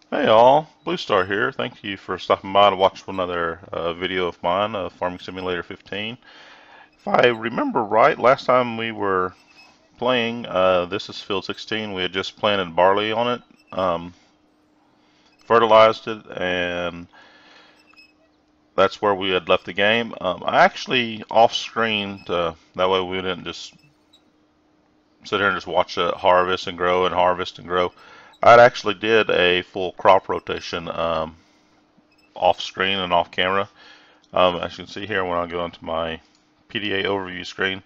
Hey all, Blue Star here. Thank you for stopping by to watch another video of mine, Farming Simulator 15. If I remember right, last time we were playing, this is field 16. We had just planted barley on it, fertilized it, and that's where we had left the game. I actually off-screened, that way we didn't just sit here and just watch it harvest and grow and harvest and grow. I actually did a full crop rotation off screen and off camera. As you can see here, when I go into my PDA overview screen,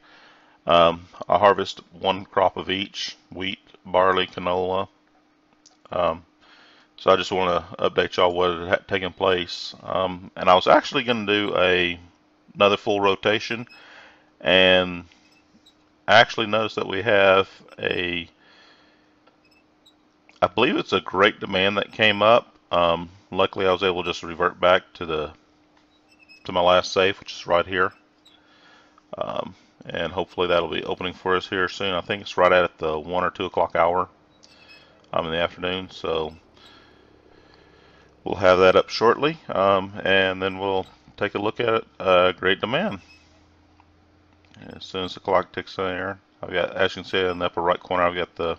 I harvest one crop of each: wheat, barley, canola. Um, so I just want to update y'all what had taken place. And I was actually going to do another full rotation, and I actually noticed that we have I believe it's a great demand that came up. Luckily, I was able to just revert back to my last save, which is right here. And hopefully that'll be opening for us here soon. I think it's right at the 1 or 2 o'clock hour in the afternoon, so we'll have that up shortly, and then we'll take a look at it. Great demand. And as soon as the clock ticks in there, I've got, as you can see in the upper right corner, I've got the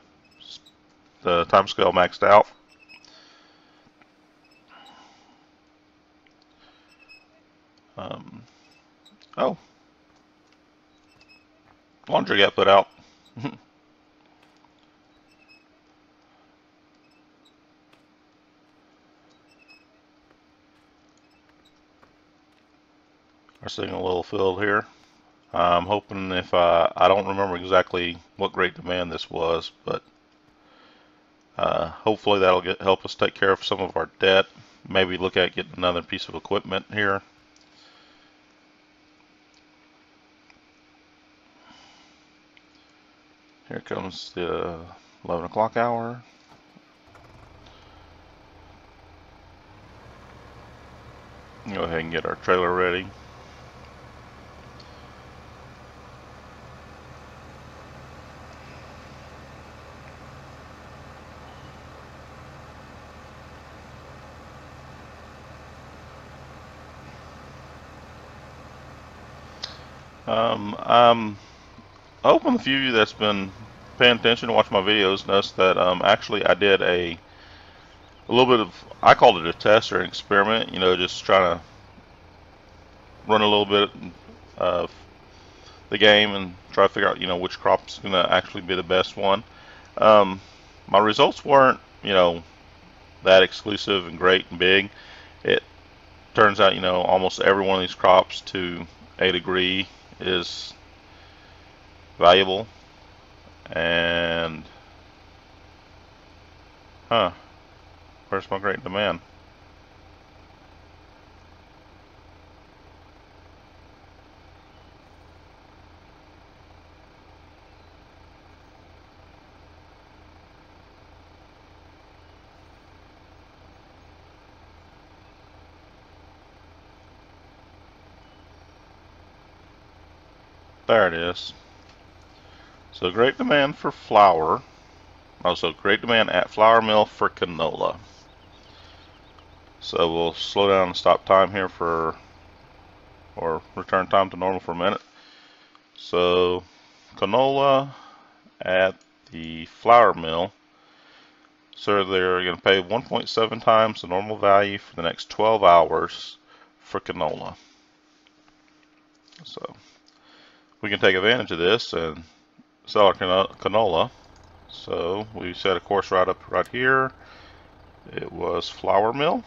time scale maxed out. Oh, laundry got put out. We're seeing a little field here. I'm hoping if I don't remember exactly what great demand this was, but hopefully that'll help us take care of some of our debt. Maybe look at getting another piece of equipment here. Here comes the 11 o'clock hour. Go ahead and get our trailer ready. I'm hoping a few of you that's been paying attention to watch my videos noticed that actually I did a little bit of, I called it a test or an experiment, just trying to run a little bit of the game and try to figure out, which crop's going to actually be the best one. Um, my results weren't, that exclusive and great and big. It turns out, almost every one of these crops to a degree is valuable. And, where's my great demand? There it is. So great demand for flour. Also great demand at flour mill for canola. So we'll slow down and stop time here or return time to normal for a minute. So canola at the flour mill. So they're going to pay 1.7 times the normal value for the next 12 hours for canola. So we can take advantage of this and sell our canola. So we set a course right up right here. It was flour mill.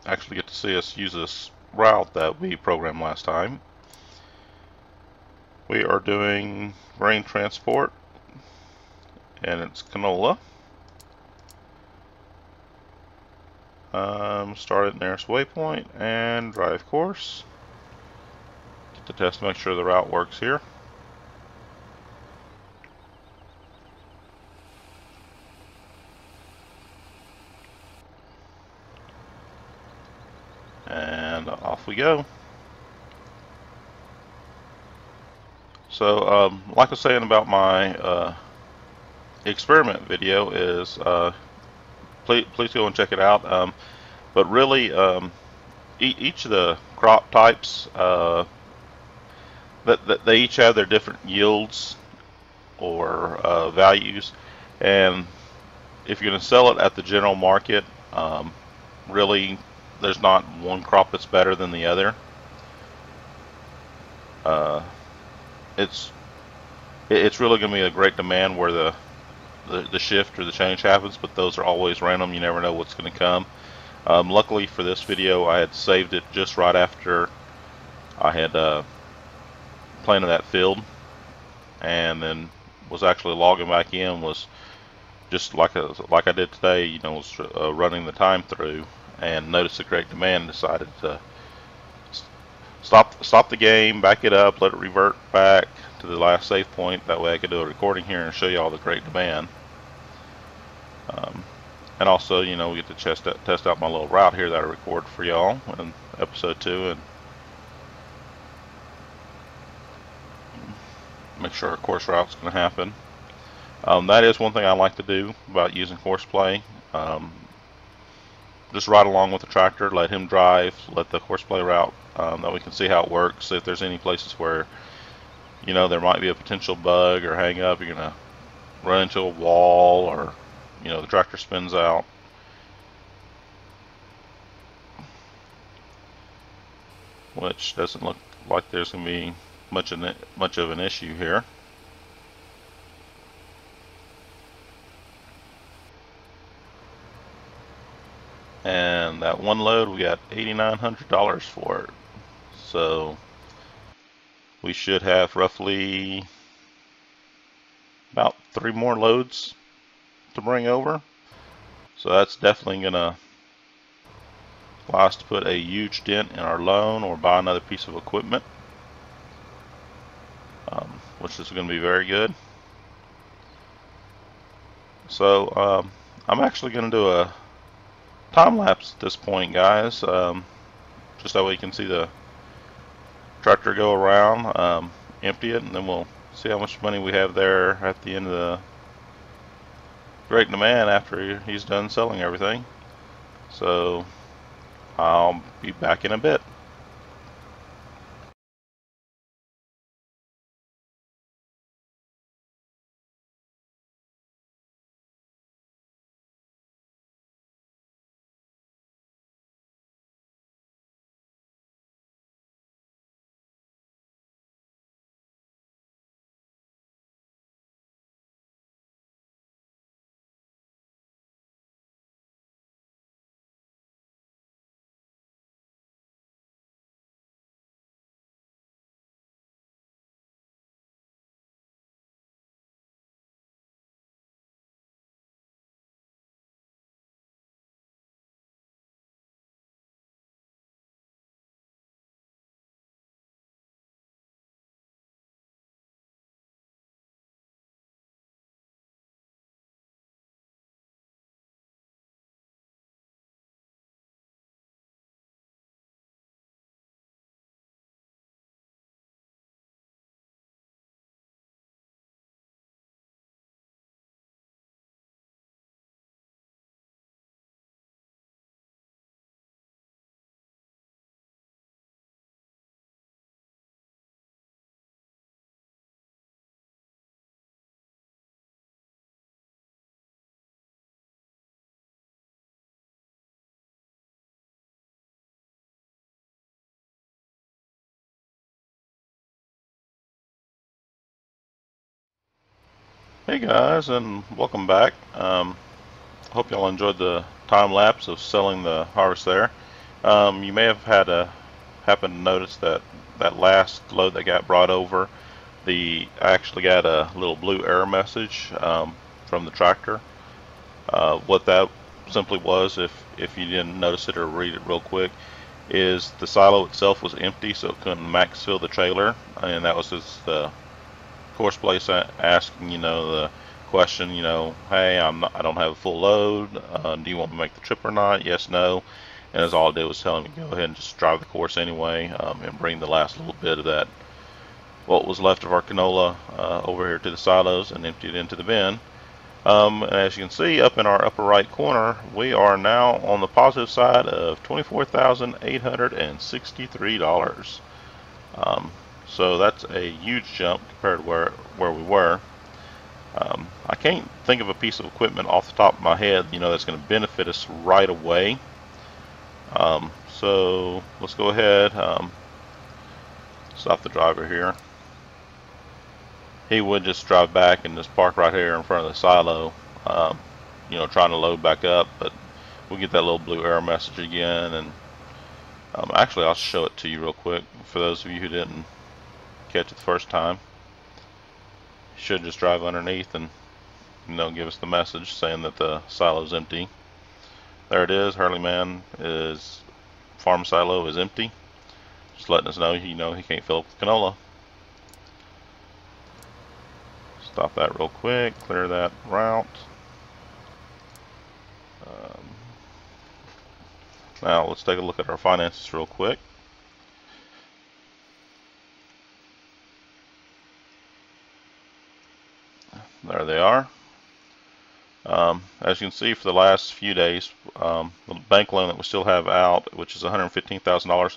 Actually get to see us use this route that we programmed last time. We are doing grain transport, and it's canola. Start at nearest waypoint and drive course to test to make sure the route works here. And off we go. So, like I was saying about my experiment video is please go and check it out. But really, each of the crop types, that they each have their different yields or values, and if you're going to sell it at the general market, really there's not one crop that's better than the other. It's really going to be a great demand where the shift or the change happens, but those are always random. You never know what's going to come. Luckily for this video, I had saved it just right after I had planted that field, and then was actually logging back in, was just like I did today, you know, was running the time through, and noticed the great demand, and decided to stop the game, back it up, let it revert back to the last save point. That way I could do a recording here and show you all the great demand. And also, you know, we get to test out my little route here that I record for y'all in episode 2, and make sure our course route's going to happen. That is one thing I like to do about using Courseplay. Just ride along with the tractor, let him drive, let the Courseplay route, that we can see how it works. See if there's any places where, you know, there might be a potential bug or hang up, you're going to run into a wall, or, you know, the tractor spins out. Which doesn't look like there's going to be much of an issue here. And that one load, we got $8,900 for it. So we should have roughly about 3 more loads to bring over. So that's definitely gonna allow us to put a huge dent in our loan or buy another piece of equipment, which is going to be very good. So I'm actually going to do a time lapse at this point, guys, just that way you can see the tractor go around, empty it, and then we'll see how much money we have there at the end of the great demand after he's done selling everything. So I'll be back in a bit. Hey guys, and welcome back. Hope y'all enjoyed the time lapse of selling the harvest there. You may have happened to notice that that last load that got brought over, I actually got a little blue error message from the tractor. What that simply was, if you didn't notice it or read it real quick, is the silo itself was empty, so it couldn't max fill the trailer, and that was just the Courseplay asking, you know, the question, you know, hey, I don't have a full load. Do you want me to make the trip or not? Yes, no. And that's all I did was tell him to go ahead and just drive the course anyway, and bring the last little bit of that, what was left of our canola, over here to the silos and empty it into the bin. And as you can see up in our upper right corner, we are now on the positive side of $24,863. So that's a huge jump compared to where we were. I can't think of a piece of equipment off the top of my head, that's going to benefit us right away. So let's go ahead, stop the driver here. He would just drive back and just park right here in front of the silo, trying to load back up, but we'll get that little blue error message again. And actually, I'll show it to you real quick for those of you who didn't catch it the first time. You should just drive underneath and give us the message saying that the silo is empty. There it is. Hurleyman is farm silo is empty. Just letting us know he can't fill up with canola. Stop that real quick. Clear that route. Now let's take a look at our finances real quick. There they are. As you can see, for the last few days, the bank loan that we still have out, which is $115,000,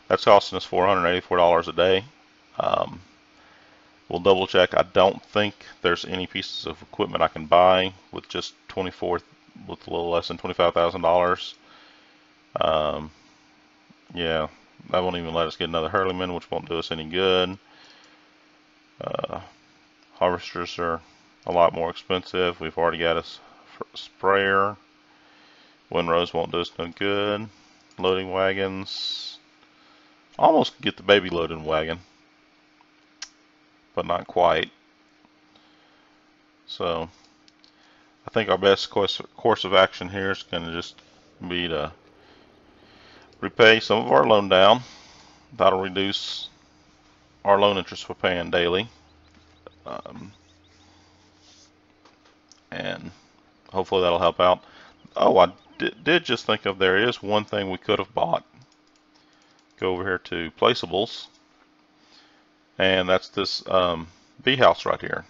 that's costing us $484 a day. We'll double check. I don't think there's any pieces of equipment I can buy with just with a little less than $25,000. Yeah, that won't even let us get another Hurleyman, which won't do us any good. Harvesters are a lot more expensive. We've already got a sprayer. Windrows won't do us no good. Loading wagons. Almost get the baby loading wagon, but not quite. So I think our best course of action here is going to just be to repay some of our loan down. That'll reduce our loan interest we're paying daily. And hopefully that'll help out. Oh, I did just think of, there is one thing we could have bought. Go over here to Placeables, and that's this bee house right here.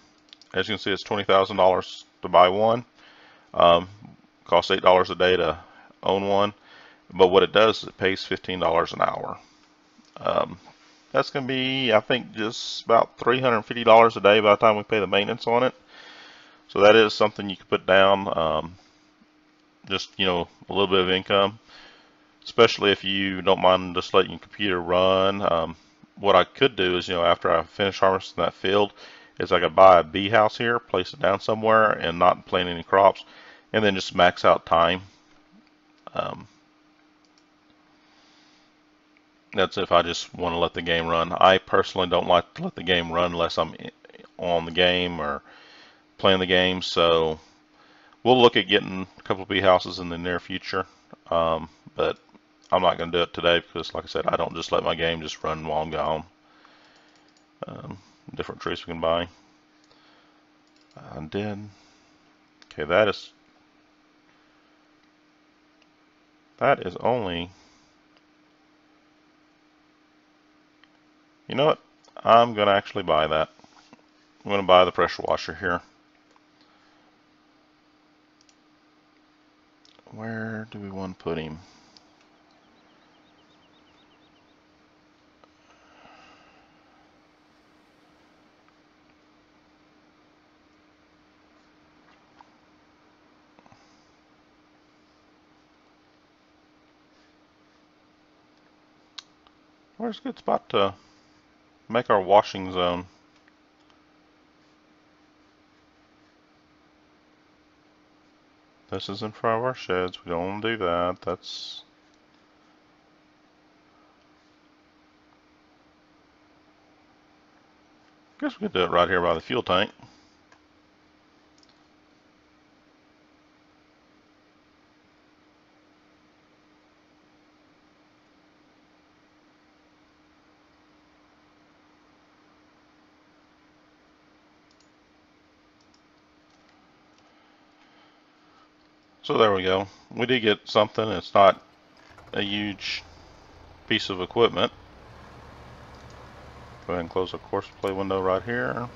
As you can see, it's $20,000 to buy one. Costs $8 a day to own one, but what it does is it pays $15 an hour. That's going to be, I think, just about $350 a day by the time we pay the maintenance on it. So that is something you can put down, just a little bit of income, especially if you don't mind just letting your computer run. What I could do is, after I finish harvesting that field, is I could buy a bee house here, place it down somewhere, and not plant any crops, and then just max out time. That's if I just want to let the game run. I personally don't like to let the game run unless I'm on the game or playing the game, so we'll look at getting a couple of bee houses in the near future, but I'm not going to do it today because, like I said, I don't just let my game just run while I'm gone. Different trees we can buy. Okay, that is only, you know what, I'm going to actually buy that. I'm going to buy the pressure washer here. Where do we want to put him? Where's a good spot to make our washing zone? This is in front of our sheds. We don't want to do that. I guess we could do it right here by the fuel tank. So there we go. We did get something. It's not a huge piece of equipment. Go ahead and close the course play window right here.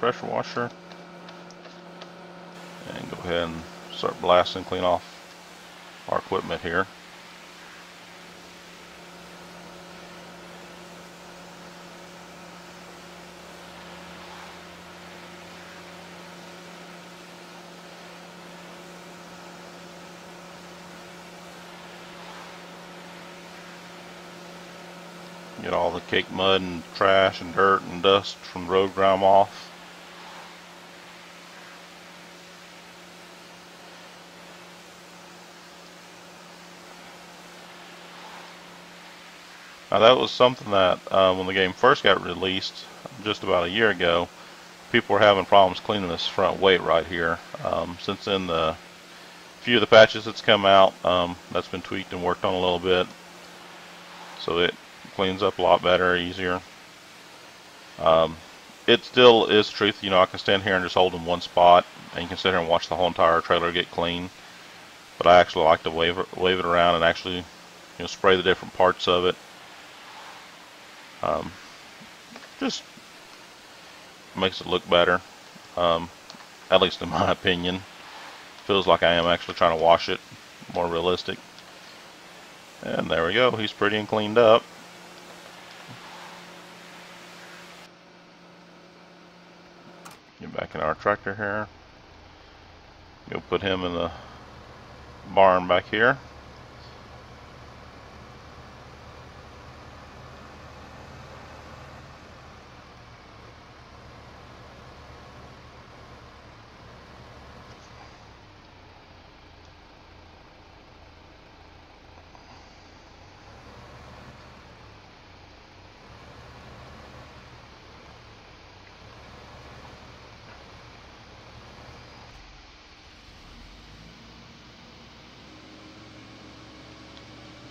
pressure washer and go ahead and start blasting, clean off our equipment here. Get all the cake mud and trash and dirt and dust from the road grime off. Now that was something that when the game first got released just about a year ago, people were having problems cleaning this front weight right here. Since then, the few of the patches that's come out, that's been tweaked and worked on a little bit, so it cleans up a lot better, easier. It still is truth, you know, I can stand here and just hold in one spot and you can sit here and watch the whole entire trailer get clean, but I actually like to wave it around and actually, you know, spray the different parts of it. Just makes it look better, at least in my opinion. Feels like I am actually trying to wash it, more realistic. And there we go, he's pretty and cleaned up. Get back in our tractor here. Go put him in the barn back here.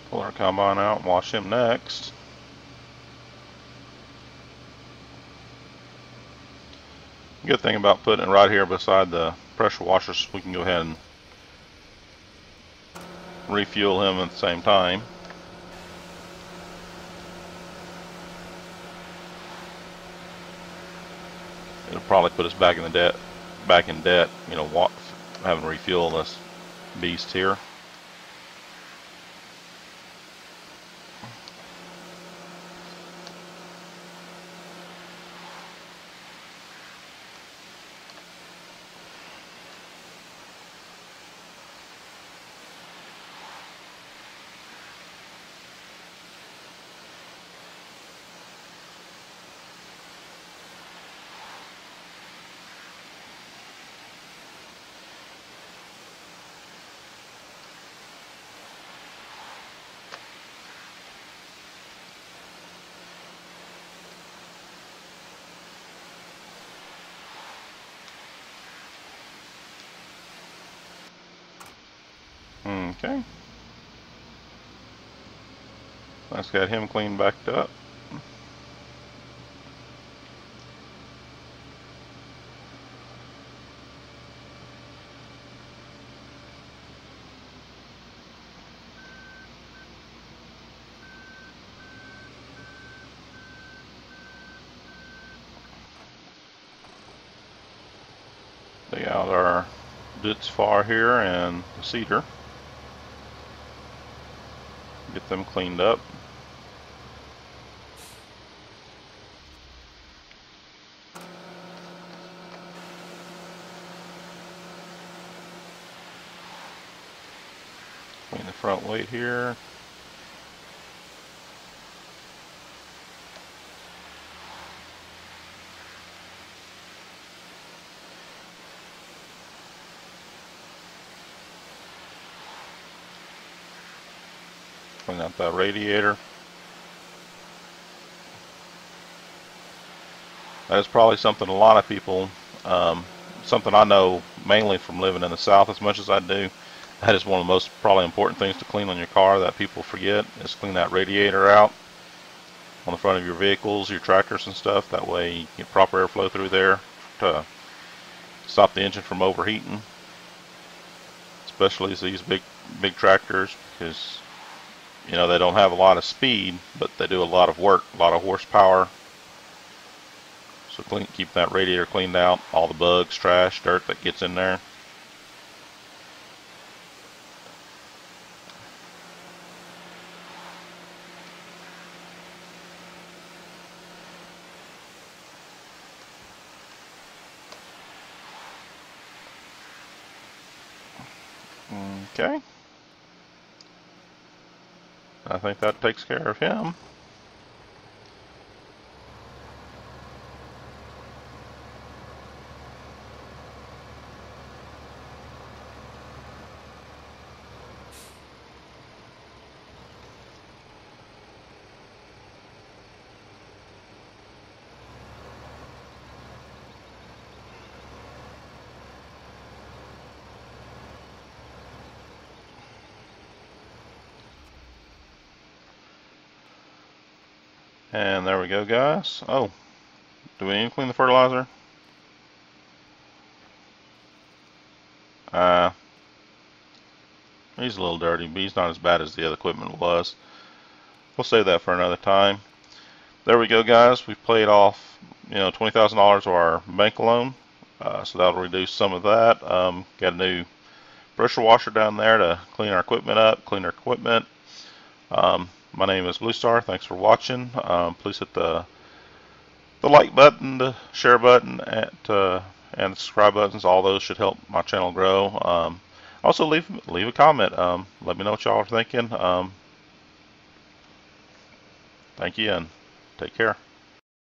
Pull our combine out and wash him next. Good thing about putting it right here beside the pressure washers, we can go ahead and refuel him at the same time. It'll probably put us back in debt, you know, having to refuel this beast here. Okay. Let's get him clean backed up. Take out our ditch far here and the cedar. Get them cleaned up. Clean the front weight here. Clean out that radiator. That is probably something a lot of people, something I know mainly from living in the South as much as I do. That is one of the most probably important things to clean on your car that people forget, is clean that radiator out on the front of your vehicles, your tractors and stuff. That way you get proper airflow through there to stop the engine from overheating, especially these big tractors, because you know they don't have a lot of speed, but they do a lot of work, a lot of horsepower. So So keep that radiator cleaned out, all the bugs, trash, dirt that gets in there. Okay. I think that takes care of him. And there we go, guys. Oh, do we need to clean the fertilizer? He's a little dirty, but he's not as bad as the other equipment was. We'll save that for another time. There we go, guys. We've paid off, $20,000 of our bank loan, so that'll reduce some of that. Got a new pressure washer down there to clean our equipment up, clean our equipment. My name is Blue Star. Thanks for watching. Please hit the like button, the share button, and the subscribe buttons. All those should help my channel grow. Also, leave a comment. Let me know what y'all are thinking. Thank you, and take care.